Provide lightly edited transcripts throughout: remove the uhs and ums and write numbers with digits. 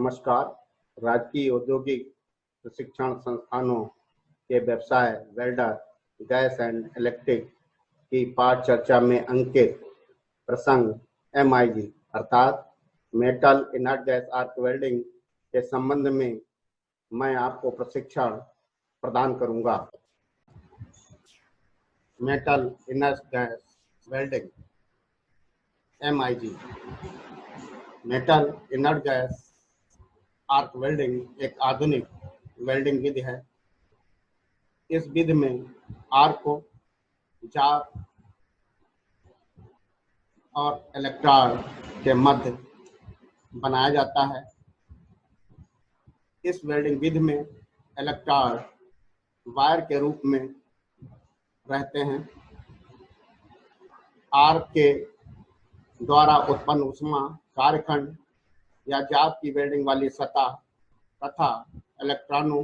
नमस्कार। राजकीय औद्योगिक प्रशिक्षण संस्थानों के व्यवसाय वेल्डर गैस एंड इलेक्ट्रिक की पाठ चर्चा में अंकित प्रसंग MIG अर्थात metal inert gas arc welding के संबंध में मैं आपको प्रशिक्षण प्रदान करूंगा। Metal inert gas welding MIG metal inert gas arc welding एक आधुनिक वेल्डिंग विधि है। इस विधि में आर्क को जार और इलेक्ट्रोड के मध्य बनाया जाता है। इस वेल्डिंग विधि में इलेक्ट्रोड वायर के रूप में रहते हैं। आर्क के द्वारा उत्पन्न ऊष्मा कार्यखंड या जाप की वेल्डिंग वाली सतह तथा इलेक्ट्रॉनों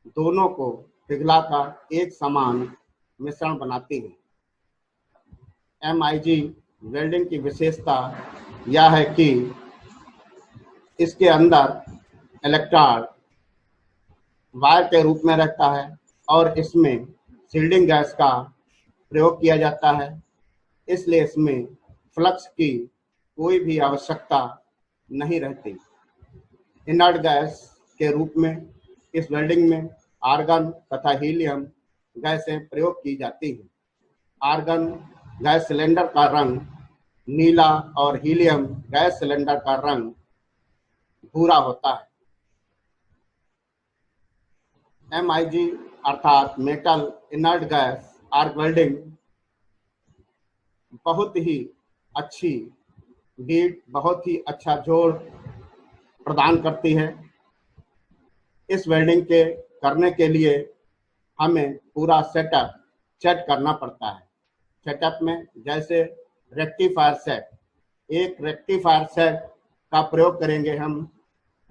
दोनों को पिघलाकर एक समान मिश्रण बनाती है। MIG वेल्डिंग की विशेषता यह है कि इसके अंदर इलेक्ट्रोड वायर के रूप में रहता है और इसमें शील्डिंग गैस का प्रयोग किया जाता है, इसलिए इसमें फ्लक्स की कोई भी आवश्यकता नहीं रहती। इनर्ट गैस के रूप में इस वेल्डिंग में आर्गन तथा हीलियम गैसें प्रयोग की जाती हैं। आर्गन गैस सिलेंडर का रंग नीला और हीलियम गैस सिलेंडर का रंग भूरा होता है। MIG अर्थात metal inert gas arc welding बहुत ही अच्छी बीट, बहुत ही अच्छा जोड़ प्रदान करती है। इस वेल्डिंग के करने के लिए हमें पूरा सेटअप सेट करना पड़ता है। सेटअप में जैसे रेक्टिफायर सेट, एक रेक्टिफायर सेट का प्रयोग करेंगे हम।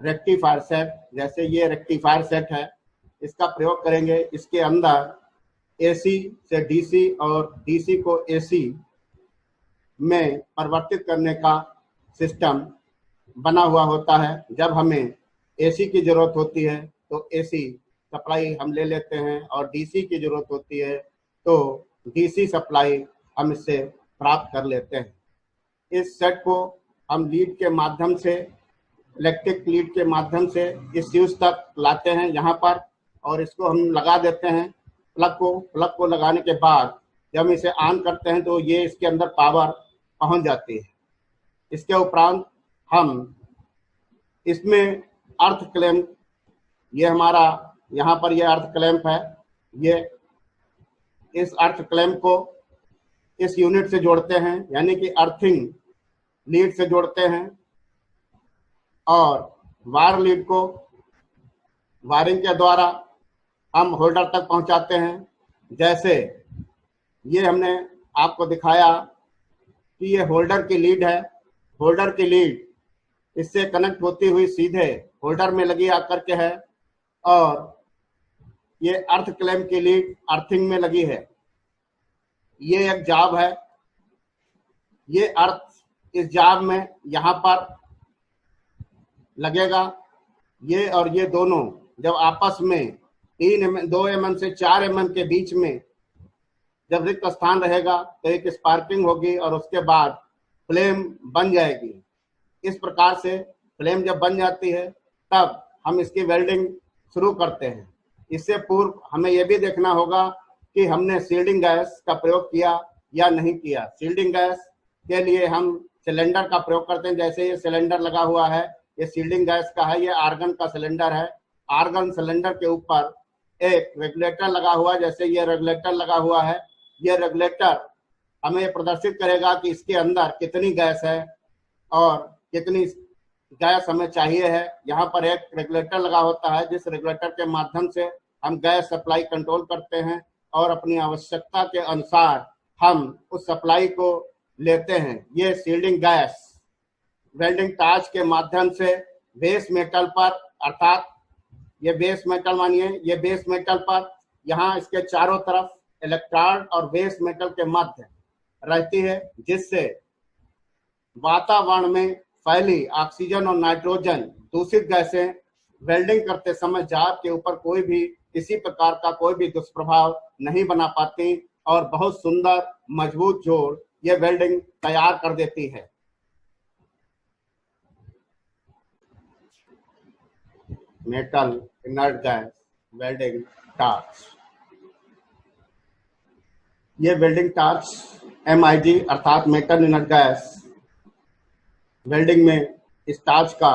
रेक्टिफायर सेट जैसे ये रेक्टिफायर सेट है, इसका प्रयोग करेंगे। इसके अंदर AC से DC और DC को AC में परिवर्तित करने का सिस्टम बना हुआ होता है। जब हमें AC की जरूरत होती है तो AC सप्लाई हम ले लेते हैं और DC की जरूरत होती है तो DC सप्लाई हम इससे प्राप्त कर लेते हैं। इस सेट को हम लीड के माध्यम से, इलेक्ट्रिक लीड के माध्यम से इस फ्यूज तक लाते हैं यहाँ पर, और इसको हम लगा देते हैं प्लग को लगाने के बाद जब हम इसे ऑन करते हैं तो ये इसके अंदर पावर पहुंच जाती है। इसके उपरांत हम इसमें अर्थ क्लैंप, ये हमारा यहाँ पर ये अर्थ क्लैंप है, ये इस अर्थ क्लैंप को इस यूनिट से जोड़ते हैं, यानी कि अर्थिंग लीड से जोड़ते हैं और वायर लीड को वायरिंग के द्वारा हम होल्डर तक पहुंचाते हैं। जैसे ये हमने आपको दिखाया कि ये होल्डर की लीड है। होल्डर की लीड इससे कनेक्ट होती हुई सीधे होल्डर में लगी आकर के है और ये अर्थ क्लैंप की लीड अर्थिंग में लगी है। ये एक जाब है, ये अर्थ इस जाब में यहाँ पर लगेगा। ये और ये दोनों जब आपस में 2 mm से 4 mm के बीच में जब रिक्त स्थान रहेगा तो एक स्पार्किंग होगी और उसके बाद फ्लेम बन जाएगी। इस प्रकार से फ्लेम जब बन जाती है तब हम इसकी वेल्डिंग शुरू करते हैं। इससे पूर्व हमें यह भी देखना होगा कि हमने शील्डिंग गैस का प्रयोग किया या नहीं किया। शील्डिंग गैस के लिए हम सिलेंडर का प्रयोग करते हैं। जैसे ये सिलेंडर लगा हुआ है, ये शील्डिंग गैस का है, ये आर्गन का सिलेंडर है। आर्गन सिलेंडर के ऊपर एक रेगुलेटर लगा हुआ है, जैसे ये रेगुलेटर लगा हुआ है। ये रेगुलेटर हमें प्रदर्शित करेगा कि इसके अंदर कितनी गैस है और कितनी गैस हमें चाहिए है। यहाँ पर एक रेगुलेटर लगा होता है, जिस रेगुलेटर के माध्यम से हम गैस सप्लाई कंट्रोल करते हैं और अपनी आवश्यकता के अनुसार हम उस सप्लाई को लेते हैं। ये शील्डिंग गैस वेल्डिंग टार्च के माध्यम से बेस मेटल पर, अर्थात ये बेस मेटल मानिए, ये बेस मेटल पर यहाँ इसके चारों तरफ इलेक्ट्रोड और बेस मेटल के मध्य रहती है, जिससे वातावरण में फैली ऑक्सीजन और नाइट्रोजन दूषित गैसें वेल्डिंग करते समय जार के ऊपर कोई भी किसी प्रकार का कोई भी दुष्प्रभाव नहीं बना पाती और बहुत सुंदर मजबूत जोड़ ये वेल्डिंग तैयार कर देती है। Metal inert gas welding torch. ये वेल्डिंग टार्च MIG अर्थात मेटल इनर्ट गैस वेल्डिंग में इस टार्च का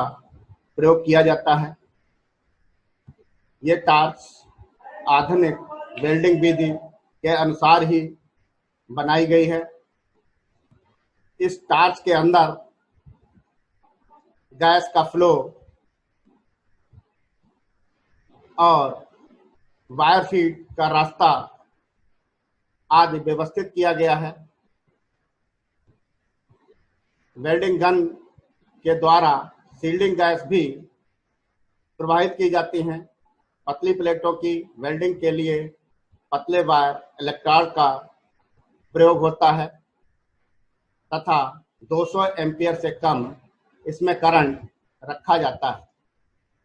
प्रयोग किया जाता है। ये टार्च आधुनिक वेल्डिंग विधि के अनुसार ही बनाई गई है। इस टार्च के अंदर गैस का फ्लो और वायर फीड का रास्ता आदि व्यवस्थित किया गया है। वेल्डिंग गन के द्वारा सील्डिंग गैस भी प्रवाहित की जाती हैं। पतली प्लेटों की वेल्डिंग के लिए पतले वायर इलेक्ट्रोड का प्रयोग होता है तथा 200 एम्पीयर से कम इसमें करंट रखा जाता है।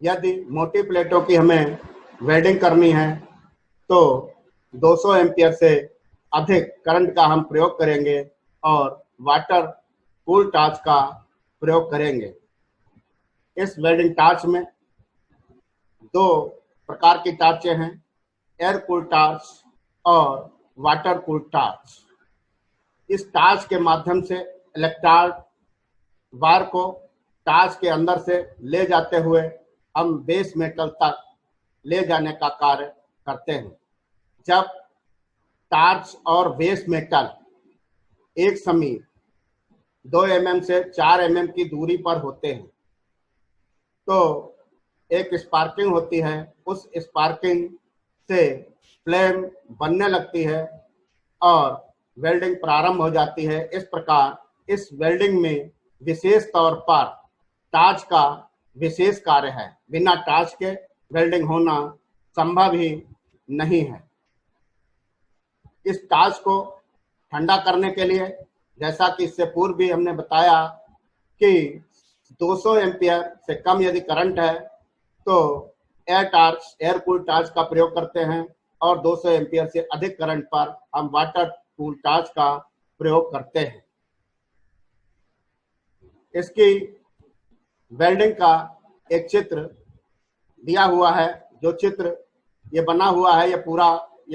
यदि मोटी प्लेटों की हमें वेल्डिंग करनी है तो 200 एम्पीयर से अधिक करंट का हम प्रयोग करेंगे और वाटर कूल टार्च का प्रयोग करेंगे। इस वेल्डिंग टार्च में दो प्रकार की टार्चें हैं, एयर कूल टार्च और वाटर कूल टार्च। इस टार्च के माध्यम से इलेक्ट्रोड वायर को टार्च के अंदर से ले जाते हुए हम बेस मेटल तक ले जाने का कार्य करते हैं। जब टार्च और बेस मेटल एक समीप 2 mm से 4 mm की दूरी पर होते हैं तो एक स्पार्किंग होती है। उस स्पार्किंग से फ्लेम बनने लगती है और वेल्डिंग प्रारंभ हो जाती है। इस प्रकार इस वेल्डिंग में विशेष तौर पर टार्च का विशेष कार्य है। बिना टार्च के वेल्डिंग होना संभव ही नहीं है। इस टार्च को ठंडा करने के लिए, जैसा कि इससे पूर्व भी हमने बताया कि 200 एम्पीयर से कम यदि करंट है तो एयर कूल टार्च का प्रयोग करते हैं और 200 एम्पीयर से अधिक करंट पर हम वाटर कूल टार्च का प्रयोग करते हैं। इसकी वेल्डिंग का एक चित्र दिया हुआ है। जो चित्र ये बना हुआ है ये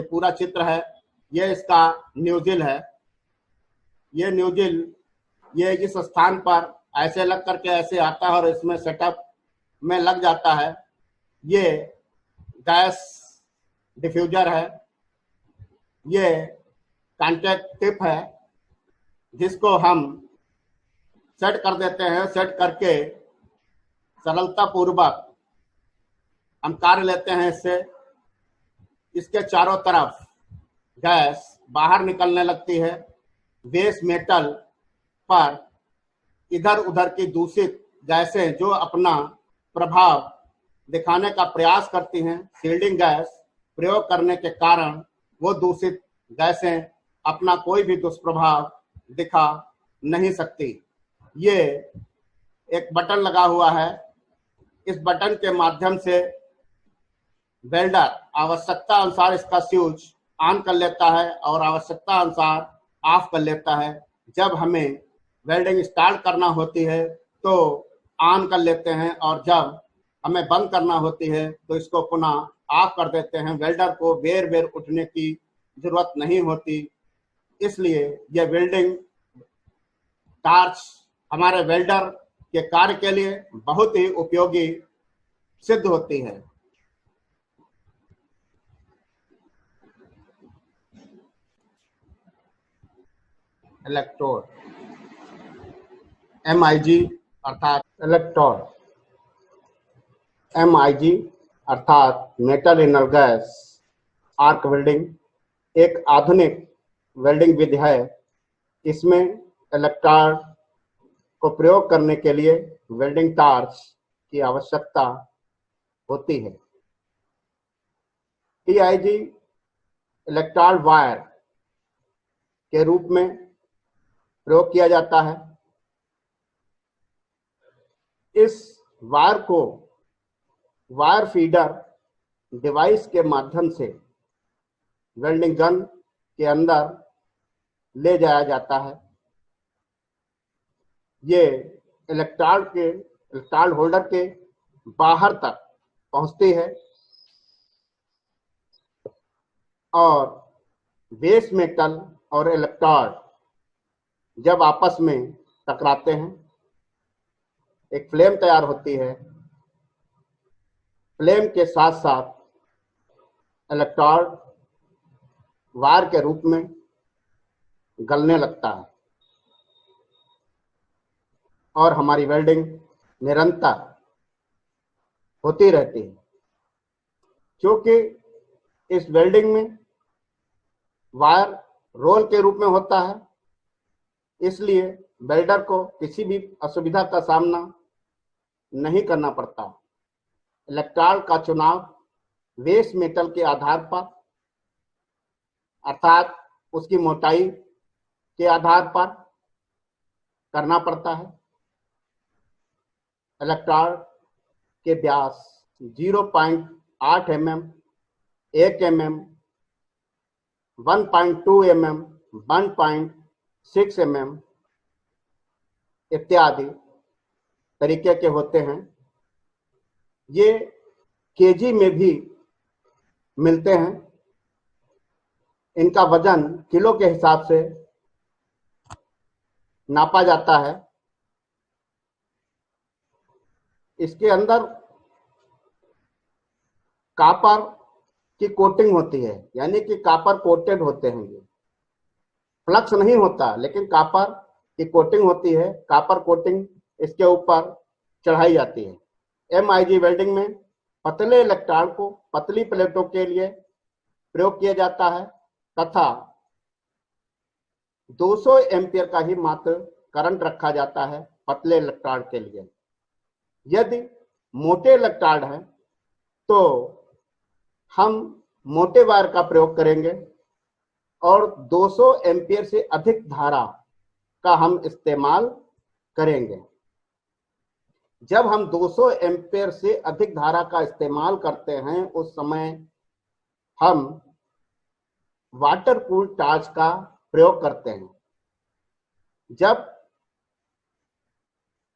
पूरा चित्र है। ये इसका न्यूजिल है। ये न्यूजिल ये इस स्थान पर ऐसे लग करके ऐसे आता है और इसमें सेटअप में लग जाता है। ये गैस डिफ्यूजर है। ये कॉन्टैक्ट टिप है जिसको हम सेट कर देते हैं। सेट करके सरलता पूर्वक हम कार्य लेते हैं। इससे इसके चारों तरफ गैस बाहर निकलने लगती है। बेस मेटल पर इधर उधर की दूषित गैसें जो अपना प्रभाव दिखाने का प्रयास करती हैं, सील्डिंग गैस प्रयोग करने के कारण वो दूषित गैसें अपना कोई भी दुष्प्रभाव दिखा नहीं सकती। ये एक बटन लगा हुआ है। इस बटन के माध्यम से वेल्डर आवश्यकता अनुसार इसका स्विच ऑन कर लेता है और आवश्यकता अनुसार ऑफ कर लेता है। जब हमें वेल्डिंग स्टार्ट करना होती है तो ऑन कर लेते हैं और जब हमें बंद करना होती है तो इसको पुनः ऑफ कर देते हैं। वेल्डर को बेर बेर उठने की जरूरत नहीं होती। इसलिए यह वेल्डिंग टार्च हमारे वेल्डर के कार्य के लिए बहुत ही उपयोगी सिद्ध होती है। इलेक्ट्रोड MIG अर्थात इलेक्ट्रोड MIG अर्थात metal inner gas arc welding एक आधुनिक वेल्डिंग विधि है। इसमें इलेक्ट्रोड को प्रयोग करने के लिए वेल्डिंग टार्च की आवश्यकता होती है। TIG इलेक्ट्रोड वायर के रूप में प्रयोग किया जाता है। इस वायर को वायर फीडर डिवाइस के माध्यम से वेल्डिंग गन के अंदर ले जाया जाता है। ये इलेक्ट्रोड होल्डर के बाहर तक पहुंचती है और बेस मेटल और इलेक्ट्रोड जब आपस में टकराते हैं एक फ्लेम तैयार होती है। फ्लेम के साथ साथ इलेक्ट्रोड वायर के रूप में गलने लगता है और हमारी वेल्डिंग निरंतर होती रहती है। क्योंकि इस वेल्डिंग में वायर रोल के रूप में होता है, इसलिए वेल्डर को किसी भी असुविधा का सामना नहीं करना पड़ता। इलेक्ट्रोड का चुनाव बेस मेटल के आधार पर अर्थात उसकी मोटाई के आधार पर करना पड़ता है। इलेक्ट्रोड के व्यास 0.8 mm, 1 mm, 1.2 mm, 1.6 mm इत्यादि तरीके के होते हैं। ये केजी में भी मिलते हैं। इनका वजन किलो के हिसाब से नापा जाता है। इसके अंदर कॉपर की कोटिंग होती है, यानी कि कॉपर कोटेड होते हैं। ये फ्लक्स नहीं होता, लेकिन कॉपर की कोटिंग होती है। कॉपर कोटिंग इसके ऊपर चढ़ाई जाती है। MIG वेल्डिंग में पतले इलेक्ट्रोड को पतली प्लेटों के लिए प्रयोग किया जाता है तथा 200 एम्पियर का ही मात्र करंट रखा जाता है पतले इलेक्ट्रोड के लिए। यदि मोटे इलेक्ट्रोड है तो हम मोटे वायर का प्रयोग करेंगे और 200 एम्पियर से अधिक धारा का हम इस्तेमाल करेंगे। जब हम 200 एम्पियर से अधिक धारा का इस्तेमाल करते हैं उस समय हम वाटर कूल टार्च का प्रयोग करते हैं। जब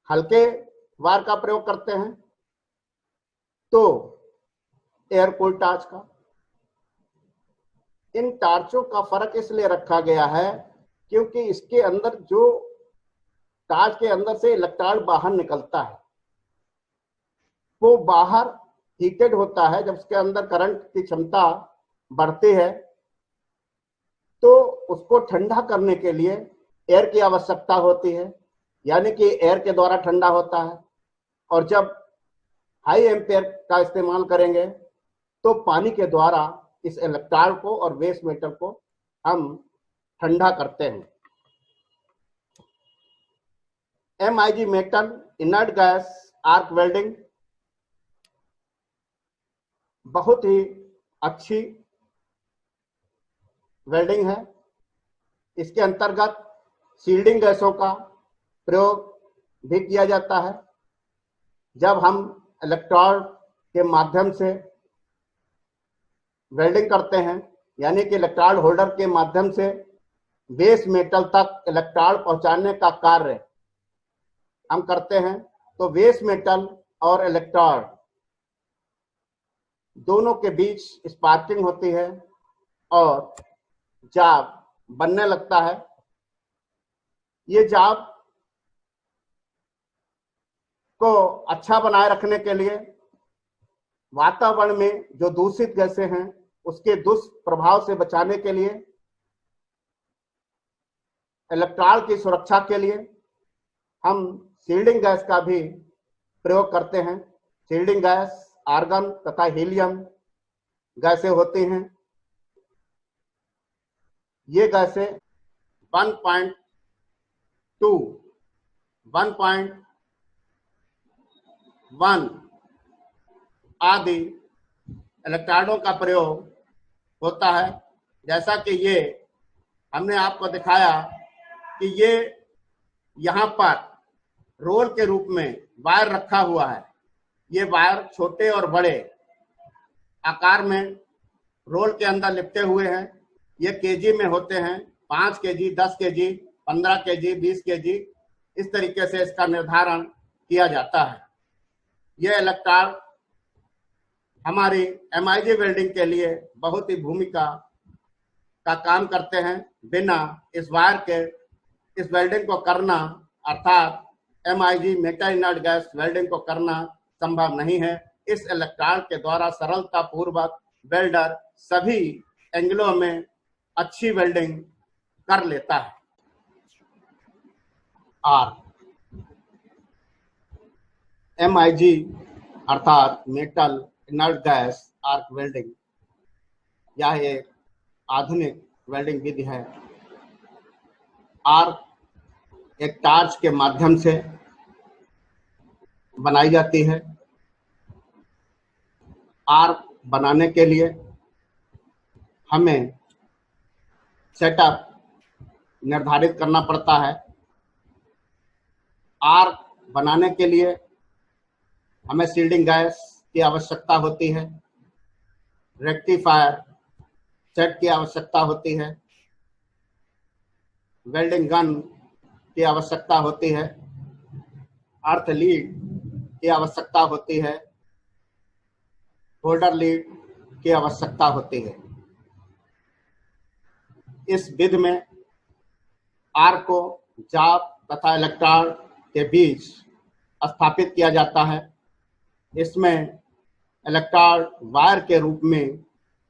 हल्के वायर का प्रयोग करते हैं तो एयर कूल टार्च का। इन टार्चों का फर्क इसलिए रखा गया है क्योंकि इसके अंदर जो टार्च के अंदर से इलेक्ट्रोड बाहर निकलता है वो बाहर हीटेड होता है। जब उसके अंदर करंट की क्षमता बढ़ती है तो उसको ठंडा करने के लिए एयर की आवश्यकता होती है, यानी कि एयर के द्वारा ठंडा होता है। और जब हाई एम्पेयर का इस्तेमाल करेंगे तो पानी के द्वारा इस इलेक्ट्रोड को और बेस मेटल को हम ठंडा करते हैं। MIG metal inert gas arc welding बहुत ही अच्छी वेल्डिंग है। इसके अंतर्गत शील्डिंग गैसों का प्रयोग भी किया जाता है। जब हम इलेक्ट्रोड के माध्यम से वेल्डिंग करते हैं, यानी कि इलेक्ट्रोड होल्डर के माध्यम से बेस मेटल तक इलेक्ट्रोड पहुंचाने का कार्य हम करते हैं, तो बेस मेटल और इलेक्ट्रोड दोनों के बीच स्पार्किंग होती है और जाब बनने लगता है। ये जाब को अच्छा बनाए रखने के लिए वातावरण में जो दूषित गैसें हैं उसके दुष्प्रभाव से बचाने के लिए, इलेक्ट्रोड की सुरक्षा के लिए हम शील्डिंग गैस का भी प्रयोग करते हैं। शील्डिंग गैस आर्गन तथा हीलियम गैसें होती हैं। ये गैसें 1.2, 1.1 आदि इलेक्ट्रोडों का प्रयोग होता है। जैसा कि ये हमने आपको दिखाया कि ये यहाँ पर रोल के रूप में वायर रखा हुआ है। ये वायर छोटे और बड़े आकार में रोल के अंदर लिपटे हुए हैं। ये केजी में होते हैं, 5 केजी, 10 केजी, 15 केजी, 20 केजी, इस तरीके से इसका निर्धारण किया जाता है। यह इलेक्ट्रोड हमारी MIG वेल्डिंग के लिए बहुत ही भूमिका का काम करते हैं। बिना इस वायर के इस वेल्डिंग को करना अर्थात MIG metal inert gas welding को करना संभव नहीं है। इस इलेक्ट्रोड के द्वारा सरलता पूर्वक वेल्डर सभी एंगलों में अच्छी वेल्डिंग कर लेता है। आर्क MIG अर्थात metal inert gas arc welding, यह एक आधुनिक वेल्डिंग विधि है। आर्क एक टार्च के माध्यम से बनाई जाती है। आर्क बनाने के लिए हमें सेटअप निर्धारित करना पड़ता है। आर्क बनाने के लिए हमें शील्डिंग गैस की आवश्यकता होती है, रेक्टिफायर सेट की आवश्यकता होती है, वेल्डिंग गन की आवश्यकता होती है, अर्थ लीड की आवश्यकता होती है, होल्डर लीड की आवश्यकता होती है। इस विधि में आर्क को जाप तथा इलेक्ट्रोड के बीच स्थापित किया जाता है। इसमें इलेक्ट्रोड वायर के रूप में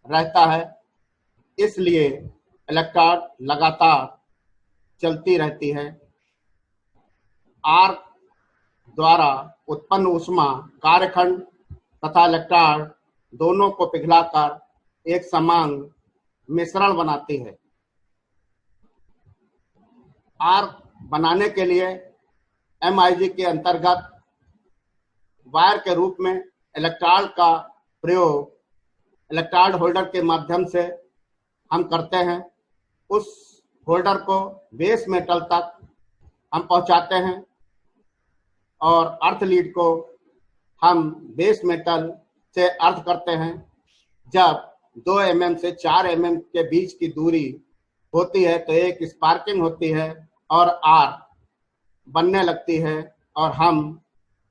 रहता है, इसलिए इलेक्ट्रोड लगातार चलती रहती है। आर्क द्वारा उत्पन्न ऊष्मा कार्यखंड तथा इलेक्ट्रोड दोनों को पिघलाकर एक समान मिश्रण बनाती है। आर्क बनाने के लिए MIG के अंतर्गत वायर के रूप में इलेक्ट्रोड का प्रयोग इलेक्ट्रोड होल्डर के माध्यम से हम करते हैं। उस होल्डर को बेस मेटल तक हम पहुंचाते हैं और अर्थ लीड को हम बेस मेटल से अर्थ करते हैं। जब 2 mm से 4 mm के बीच की दूरी होती है तो एक स्पार्किंग होती है और आर्क बनने लगती है और हम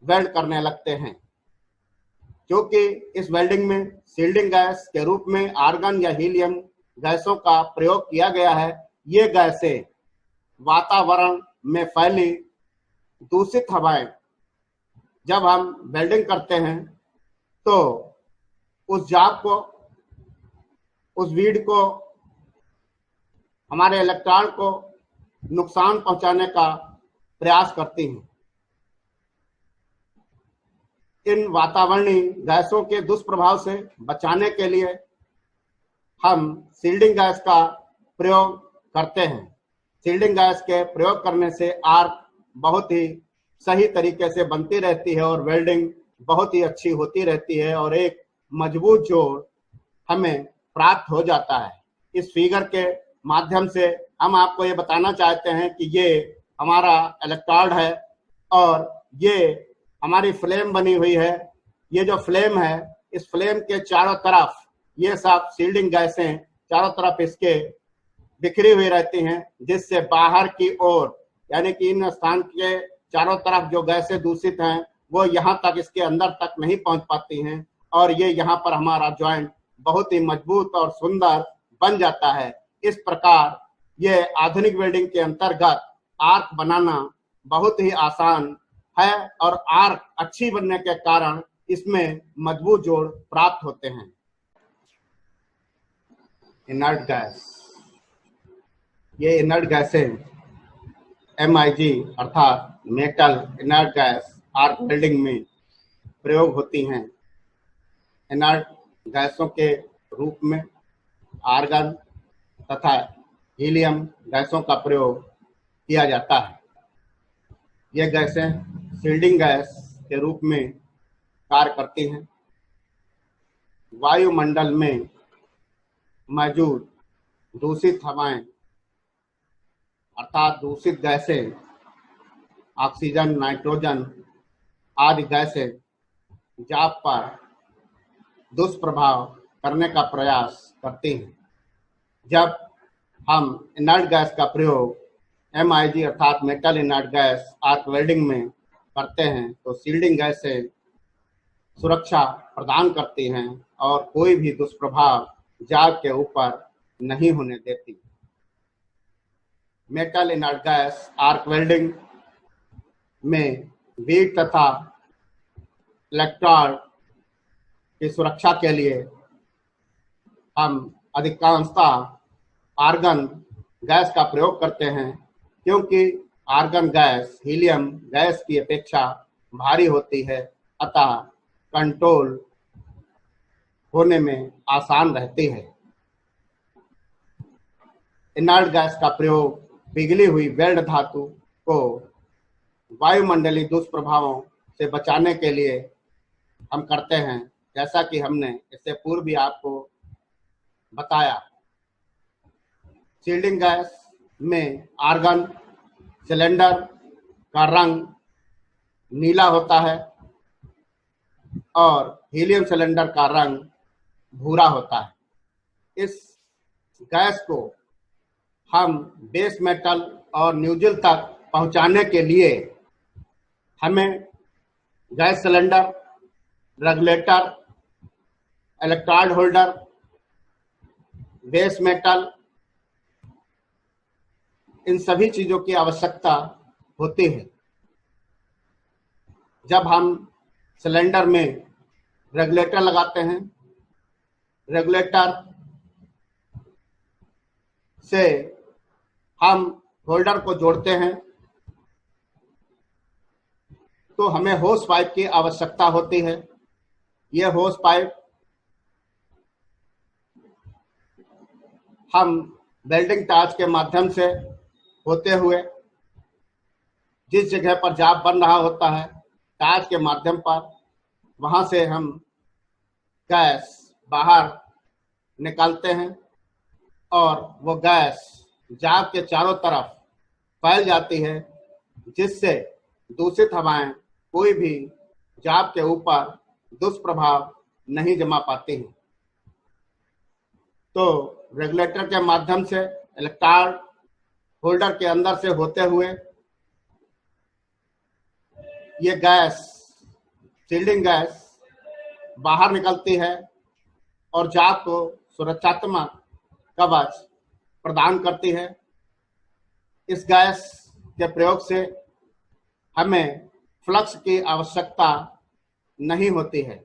वेल्ड करने लगते हैं। क्योंकि इस वेल्डिंग में शील्डिंग गैस के रूप में आर्गन या हीलियम गैसों का प्रयोग किया गया है, ये गैसें वातावरण में फैली दूषित हवाएं जब हम वेल्डिंग करते हैं तो उस जाप को, उस वीड को, हमारे इलेक्ट्रोड को नुकसान पहुंचाने का प्रयास करती हैं। इन वातावरणीय गैसों के दुष्प्रभाव से बचाने के लिए हम शील्डिंग गैस का प्रयोग करते हैं। शील्डिंग गैस के प्रयोग करने से आर्क बहुत ही सही तरीके से बनती रहती है और वेल्डिंग बहुत ही अच्छी होती रहती है और एक मजबूत जोड़ हमें प्राप्त हो जाता है। इस फिगर के माध्यम से हम आपको ये बताना चाहते हैं कि ये हमारा इलेक्ट्रोड है और ये हमारी फ्लेम बनी हुई है। ये जो फ्लेम है, इस फ्लेम के चारों तरफ ये सब शील्डिंग गैसें चारों तरफ इसके बिखरी हुई रहती हैं, जिससे बाहर की ओर यानी कि इन स्थान के चारों तरफ जो गैसें दूषित हैं वो यहाँ तक, इसके अंदर तक नहीं पहुंच पाती हैं और ये यहाँ पर हमारा जॉइंट बहुत ही मजबूत और सुंदर बन जाता है। इस प्रकार ये आधुनिक वेल्डिंग के अंतर्गत आर्क बनाना बहुत ही आसान है और आर्क अच्छी बनने के कारण इसमें मजबूत जोड़ प्राप्त होते हैं। इनर्ट गैस, ये इनर्ट गैसें MIG अर्थात metal inert gas arc welding में प्रयोग होती हैं। इनर्ट गैसों के रूप में आर्गन तथा हीलियम गैसों का प्रयोग किया जाता है। ये गैसें शील्डिंग गैस के रूप में कार्य करती हैं। वायुमंडल में मौजूद दूषित हवाएं अर्थात दूषित गैसें ऑक्सीजन, नाइट्रोजन आदि गैसें जाप पर दुष्प्रभाव करने का प्रयास करती हैं। जब हम इनर्ट गैस का प्रयोग MIG अर्थात metal inert gas arc welding में करते हैं तो शील्डिंग गैसें सुरक्षा प्रदान करती हैं और कोई भी दुष्प्रभाव जाग के ऊपर नहीं होने देती। Metal inert gas arc welding में बीट तथा इलेक्ट्रोड की सुरक्षा के लिए हम अधिकांशतः आर्गन गैस का प्रयोग करते हैं, क्योंकि आर्गन गैस हीलियम गैस की अपेक्षा भारी होती है, अतः कंट्रोल होने में आसान रहती है। इनर्ट गैस का प्रयोग पिघली हुई वेल्ड धातु को वायुमंडलीय दुष्प्रभावों से बचाने के लिए हम करते हैं, जैसा कि हमने इससे पूर्व भी आपको बताया। शील्डिंग गैस में आर्गन सिलेंडर का रंग नीला होता है और हीलियम सिलेंडर का रंग भूरा होता है। इस गैस को हम बेस मेटल और न्यूट्रल तक पहुंचाने के लिए हमें gas cylinder, regulator, electrode holder, base metal, इन सभी चीजों की आवश्यकता होती है। जब हम सिलेंडर में रेगुलेटर लगाते हैं, रेगुलेटर से हम होल्डर को जोड़ते हैं, तो हमें होस पाइप की आवश्यकता होती है। यह होस पाइप हम वेल्डिंग टार्च के माध्यम से होते हुए जिस जगह पर जाप बन रहा होता है, टार्च के माध्यम पर वहां से हम गैस बाहर निकालते हैं और वो गैस जाप के चारों तरफ फैल जाती है, जिससे दूषित हवाएं कोई भी जाप के ऊपर दुष्प्रभाव नहीं जमा पाती हैं। तो रेगुलेटर के माध्यम से इलेक्ट्रोड होल्डर के अंदर से होते हुए ये गैस, शील्डिंग गैस बाहर निकलती है और जाप को सुरक्षात्मक कवच प्रदान करती है। इस गैस के प्रयोग से हमें फ्लक्स की आवश्यकता नहीं होती है।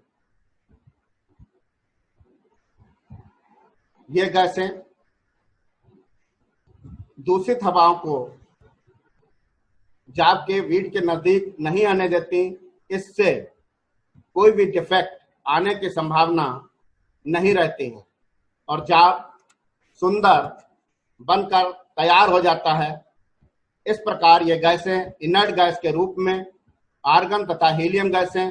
ये गैसें दूषित हवाओं को जाप के वीट के नजदीक नहीं आने देती। इससे कोई भी डिफेक्ट आने की संभावना नहीं रहती है और जाप सुंदर बनकर तैयार हो जाता है। इस प्रकार ये गैसें इनर्ट गैस के रूप में आर्गन तथा हीलियम गैसें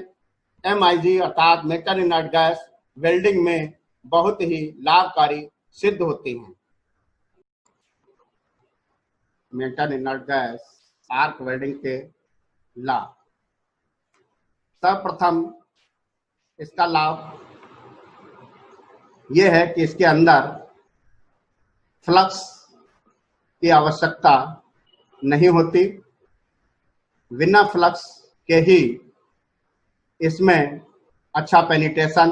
MIG अर्थात मेटल इनर्ट गैस वेल्डिंग में बहुत ही लाभकारी सिद्ध होती हैं। Metal inert gas arc welding के लाभ। सर्वप्रथम इसका लाभ यह है कि इसके अंदर फ्लक्स की आवश्यकता नहीं होती। बिना फ्लक्स के ही इसमें अच्छा पेनिट्रेशन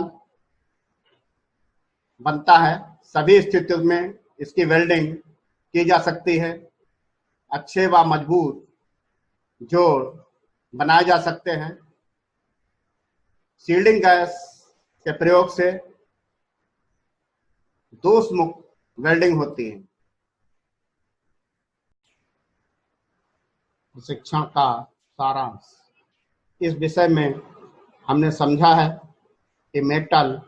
बनता है। सभी स्थितियों में इसकी वेल्डिंग की जा सकती है। अच्छे व मजबूत जोड़ बनाए जा सकते हैं। शील्डिंग गैस के प्रयोग से दोष मुक्त वेल्डिंग होती है। प्रशिक्षण का सारांश। इस विषय में हमने समझा है कि मेटल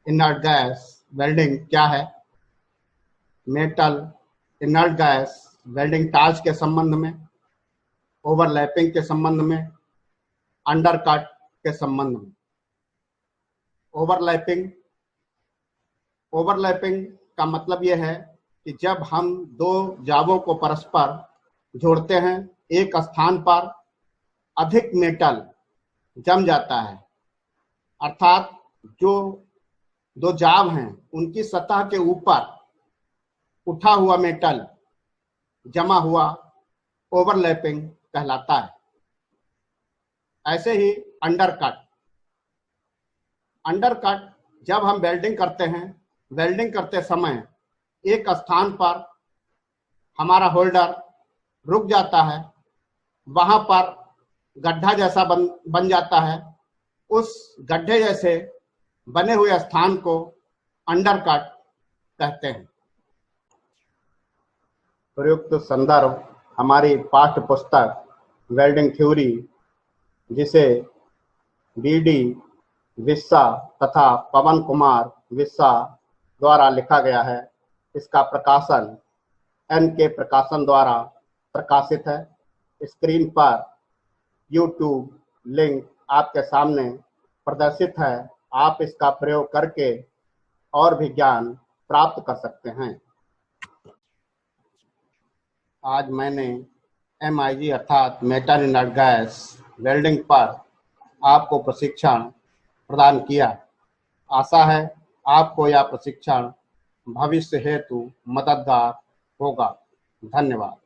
इनर्ट गैस वेल्डिंग क्या है। Metal inert gas welding torch के संबंध में, ओवरलैपिंग के संबंध में, अंडरकट के संबंध में। ओवरलैपिंग का मतलब यह है कि जब हम दो जावों को परस्पर जोड़ते हैं एक स्थान पर, अधिक मेटल जम जाता है, अर्थात जो दो जाब हैं उनकी सतह के ऊपर उठा हुआ मेटल जमा हुआ ओवरलैपिंग कहलाता है। ऐसे ही अंडरकट जब हम वेल्डिंग करते हैं, वेल्डिंग करते समय एक स्थान पर हमारा होल्डर रुक जाता है, वहां पर गड्ढा जैसा बन जाता है। उस गड्ढे जैसे बने हुए स्थान को अंडरकट कहते हैं। प्रयुक्त संदर्भ हमारी पाठ्य पुस्तक वेल्डिंग थ्योरी, जिसे बीडी विस्सा तथा पवन कुमार विस्सा द्वारा लिखा गया है। इसका प्रकाशन एनके प्रकाशन द्वारा प्रकाशित है। स्क्रीन पर यूट्यूब लिंक आपके सामने प्रदर्शित है। आप इसका प्रयोग करके और भी ज्ञान प्राप्त कर सकते हैं। आज मैंने MIG अर्थात मेटल इनर्ट गैस वेल्डिंग पर आपको प्रशिक्षण प्रदान किया। आशा है आपको यह प्रशिक्षण भविष्य हेतु मददगार होगा। धन्यवाद।